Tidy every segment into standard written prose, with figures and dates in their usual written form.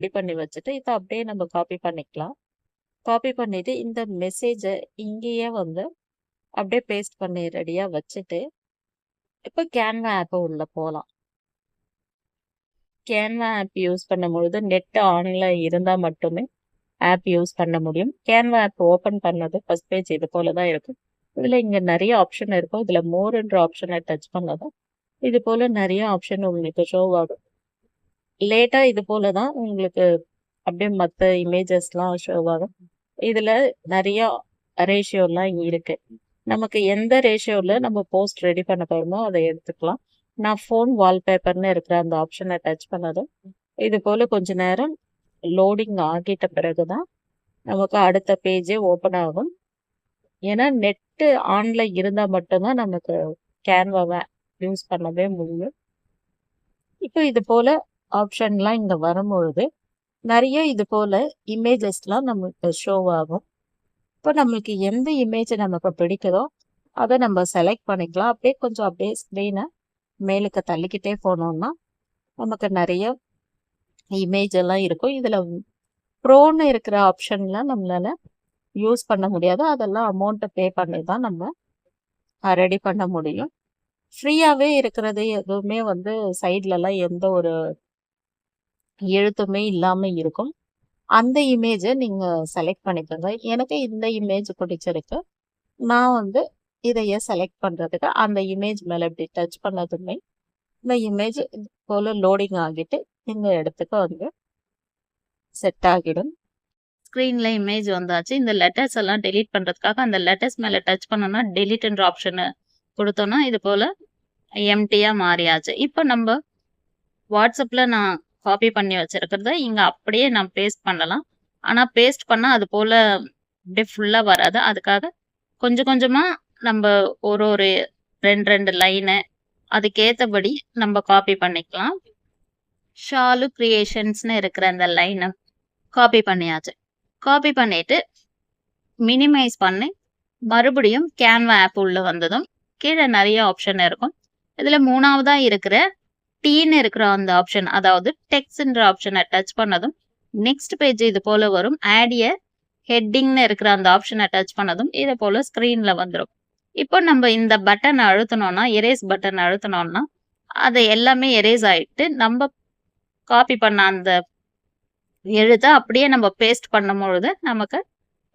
Ready பண்ணி வச்சுட்டு இதை அப்படியே நம்ம காப்பி பண்ணிக்கலாம். காப்பி பண்ணிட்டு இந்த மெசேஜை இங்கேயே வந்து அப்படியே பேஸ்ட் பண்ணி ரெடியா வச்சுட்டு இப்போ கேன்வா ஆப் உள்ள போகலாம். கேன்வா ஆப் யூஸ் பண்ணும்பொழுது நெட் ஆன்ல இருந்தால் மட்டுமே ஆப் யூஸ் பண்ண முடியும். கேன்வா ஆப் ஓப்பன் பண்ணது ஃபர்ஸ்ட் பேஜ் இது போல தான் இருக்கும். இதில் இங்கே நிறைய ஆப்ஷன் இருக்கும். இதில் மோர்ன்ற ஆப்ஷனை டச் பண்ணதும் இது போல நிறைய ஆப்ஷன் உங்களுக்கு ஷோ ஆகும். லேட்டாக இது போல தான் உங்களுக்கு அப்படியே மற்ற இமேஜஸ்லாம் ஷோ ஆகும். இதில் நிறைய ரேஷியோலாம் இருக்கு. நமக்கு எந்த ரேஷியோவில் நம்ம போஸ்ட் ரெடி பண்ண போகிறோமோ அதை எடுத்துக்கலாம். நான் ஃபோன் வால்பேப்பர்னு இருக்கிற அந்த ஆப்ஷனை டச் பண்ணதும் இது போல் கொஞ்ச நேரம் லோடிங் ஆகிட்ட பிறகு தான் நமக்கு அடுத்த பேஜே ஓப்பன் ஆகும். ஏன்னா நெட்டு ஆனில் இருந்தால் மட்டும்தான் நமக்கு கேன்வாவை யூஸ் பண்ணவே முடியும். இப்போ இது போல் ஆப்ஷன்லாம் இங்கே வரும்பொழுது நிறைய இது போல் இமேஜஸ்லாம் நமக்கு ஷோ ஆகும். இப்போ நம்மளுக்கு எந்த இமேஜ் நமக்கு பிடிக்குதோ அதை நம்ம செலக்ட் பண்ணிக்கலாம். அப்படியே ஸ்க்ரீனை மேலுக்கு தள்ளிக்கிட்டே போனோம்னா நமக்கு நிறைய இமேஜ் எல்லாம் இருக்கும். இதில் ப்ரோன்னு இருக்கிற ஆப்ஷன்லாம் நம்மளால யூஸ் பண்ண முடியாது. அதெல்லாம் அமௌண்ட்டை பே பண்ணி தான் நம்ம ரெடி பண்ண முடியும். ஃப்ரீயாகவே இருக்கிறது எதுவுமே வந்து சைட்லலாம் எந்த ஒரு எழுத்துமே இல்லாமல் இருக்கும். அந்த இமேஜை நீங்கள் செலக்ட் பண்ணிக்கோங்க. எனக்கு இந்த இமேஜ் பிடிச்சிருக்கு, நான் வந்து இதையே செலக்ட் பண்ணுறதுக்கு அந்த இமேஜ் மேலே இப்படி டச் பண்ணதுமே இந்த இமேஜ் போல் லோடிங் ஆகிட்டு இந்த இடத்துக்கு வந்து செட் ஆகிடும். ஸ்க்ரீனில் இமேஜ் வந்தாச்சு. இந்த லெட்டர்ஸ் எல்லாம் டெலீட் பண்ணுறதுக்காக அந்த லெட்டர்ஸ் மேலே டச் பண்ணோன்னா டெலீட்ன்ற ஆப்ஷனை கொடுத்தோன்னா இது போல் எம்டியாக மாறியாச்சு. இப்போ நம்ம வாட்ஸ்அப்பில் நான் காப்பி பண்ணி வச்சுருக்கிறத இங்கே அப்படியே நான் பேஸ்ட் பண்ணலாம். ஆனால் பேஸ்ட் பண்ணால் அது போல் அப்படியே ஃபுல்லாக வராது. அதுக்காக கொஞ்சம் கொஞ்சமாக நம்ம ஒரு ஒரு 2 லைனு அதுக்கேற்றபடி நம்ம காப்பி பண்ணிக்கலாம். ஷாலு கிரியேஷன்ஸ்னு இருக்கிற அந்த லைனை காப்பி பண்ணியாச்சு. காப்பி பண்ணிட்டு மினிமைஸ் பண்ணி மறுபடியும் கேன்வா ஆப் உள்ள வந்ததும் கீழே நிறைய ஆப்ஷன் இருக்கும். இதில் மூணாவதாக இருக்கிற டீன்னு இருக்கிற அந்த ஆப்ஷன், அதாவது டெக்ஸ்ட்ன்ற ஆப்ஷனை டச் பண்ணதும் நெக்ஸ்ட் பேஜ் இது போல் வரும். ஆடிய ஹெட்டிங்னு இருக்கிற அந்த ஆப்ஷனை டச் பண்ணதும் இதை போல் ஸ்க்ரீனில் வந்துடும். இப்போ நம்ம இந்த பட்டனை அழுத்தினோன்னா, எரேஸ் பட்டன் அழுத்தினோன்னா அதை எல்லாமே எரேஸ் ஆகிட்டு நம்ம காப்பி பண்ண அந்த எழுத்தை அப்படியே நம்ம பேஸ்ட் பண்ணும் பொழுது நமக்கு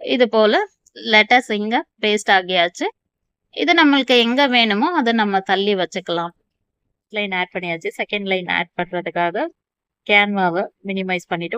இது போல் லெட்டர்ஸ் இங்கே பேஸ்ட் ஆகியாச்சு. இது நம்மளுக்கு எங்கே வேணுமோ அதை நம்ம தள்ளி வச்சுக்கலாம். லைன் ஆட் பண்ணியாச்சு. செகண்ட் லைன் ஆட் பண்ணுறதுக்காக கேன்வாவை மினிமைஸ் பண்ணிவிட்டு